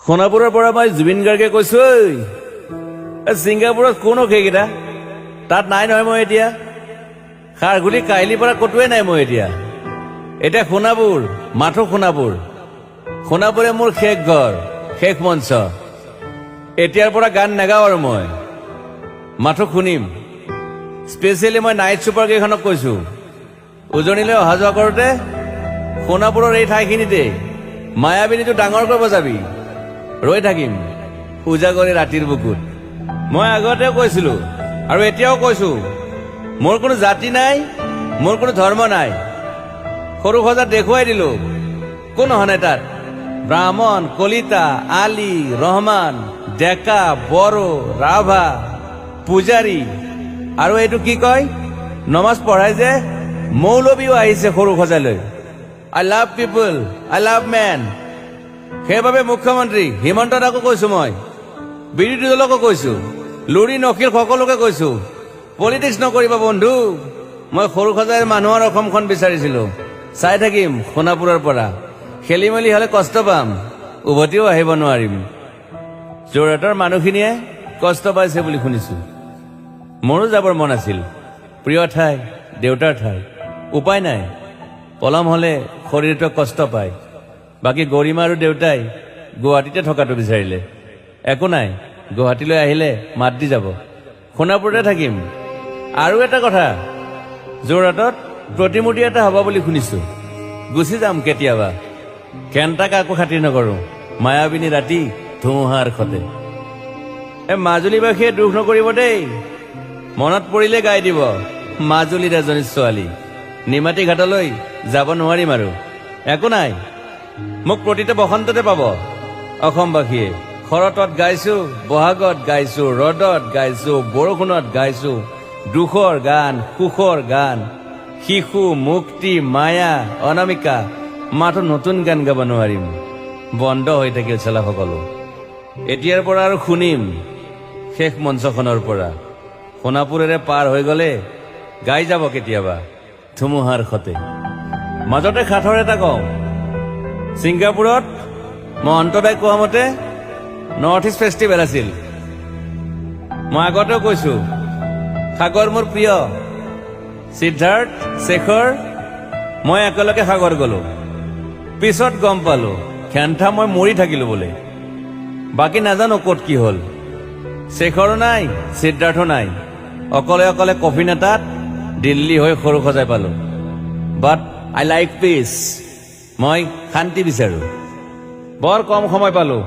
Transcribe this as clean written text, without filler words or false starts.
সোণাপুৰৰ পৰা মই জুবিন গাৰ্গে কৈছো ছিংগাপুৰত কোন সেইকেইটা তাত নাই নহয় মই এতিয়া খাৰঘুলি কাহিলীৰ পৰা কতোৱে নাই মই এতিয়া সোণাপুৰ মাথো সোণাপুৰে মোৰ শেষ ঘৰ শেষ মঞ্চ এতিয়াৰ পৰা গান নাগাওঁ আৰু মই মাথো শুনিম স্পেচিয়েলি মই নাইট ছুপাৰ কেইখনক কৈছো উজনিলৈ অহা যোৱা কৰোঁতে সোণাপুৰৰ এই ঠাইখিনিতে মায়াবিনীটো ডাঙৰকৈ বজাবি ৰৈ থাকিম উজাগৰে ৰাতিৰ বুকুত মই আগতেও কৈছিলো আৰু এতিয়াও কৈছো মোৰ কোনো জাতি নাই মোৰ কোনো ধৰ্ম নাই সৰু সজাত দেখুৱাই দিলো কোন হনে তাত ব্ৰাহ্মণ কলিতা আলী ৰহমান ডেকা বড়ো ৰাভা পূজাৰী আৰু এইটো কি কয় নমাজ পঢ়াই যে মৌলবীও আহিছে সৰু সজালৈ I love people I love man সেইবাবে মুখ্যমন্ত্ৰী হিমন্ত দাকো কৈছো মই বিৰোধী দলকো কৈছো লুৰি নকিল সকলোকে কৈছো পলিটিক্স নকৰিবা বন্ধু মই সৰু সজাইৰ মানুহৰ অসমখন বিচাৰিছিলো চাই থাকিম সোণাপুৰৰ পৰা খেলি মেলি হলে কষ্ট পাম উভতিও আহিব নোৱাৰিম যোৰহাটৰ মানুহখিনিয়ে কষ্ট পাইছে বুলি শুনিছো মোৰো যাবৰ মন আছিল প্ৰিয় ঠাই দেউতাৰ ঠাই উপায় নাই পলম হলে শৰীৰটো কষ্ট পায় বাকী গৰিমা আৰু দেউতাই গুৱাহাটীতে থকাটো বিচাৰিলে একো নাই গুৱাহাটীলৈ আহিলে মাত দি যাব সোণাপুৰতে থাকিম আৰু এটা কথা যোৰহাটত প্ৰতিমূৰ্তি এটা হ'ব বুলি শুনিছো গুচি যাম কেতিয়াবা কেণ্টাক আকৌ খাতিৰ নকৰো মায়াবিনী ৰাতি ধুমুহাৰ খতে মাজুলীবাসীয়ে দুখ নকৰিব দেই মনত পৰিলে গাই দিব মাজুলীৰ এজনী ছোৱালী নিমাতী ঘাটলৈ যাব নোৱাৰিম আৰু একো নাই মোক প্ৰতিটো বসন্ততে পাব অসমবাসীয়ে শৰতত গাইছো বহাগত গাইছো ৰদত গাইছো বৰষুণত গাইছো দুখৰ গান সুখৰ গান শিশু মুক্তি মায়া অনামিকা মাথো নতুন গান গাব নোৱাৰিম বন্ধ হৈ থাকিল চেলা সকলো এতিয়াৰ পৰা আৰু শুনিম শেষ মঞ্চখনৰ পৰা সোণাপুৰেৰে পাৰ হৈ গলে গাই যাব কেতিয়াবা ধুমুহাৰ খতে মাজতে সাঁথৰ এটা কওঁ ছিংগাপুৰত মই অন্তদাই কোৱা মতে নৰ্থ ইষ্ট ফেষ্টিভেল আছিল মই আগতেও কৈছো সাগৰ মোৰ প্ৰিয় সিদ্ধাৰ্থ শেখৰ মই একেলগে সাগৰ গলো পিছত গম পালো খেন্থা মই মৰি থাকিলো বোলে বাকী নাজানো ক'ত কি হল শেখৰো নাই সিদ্ধাৰ্থো নাই অকলে অকলে কফিন এটাত দিল্লী হৈ সৰু সজাই পালো বাট আই লাইক পিচ মই শান্তি বিচাৰো বৰ কম সময় পালো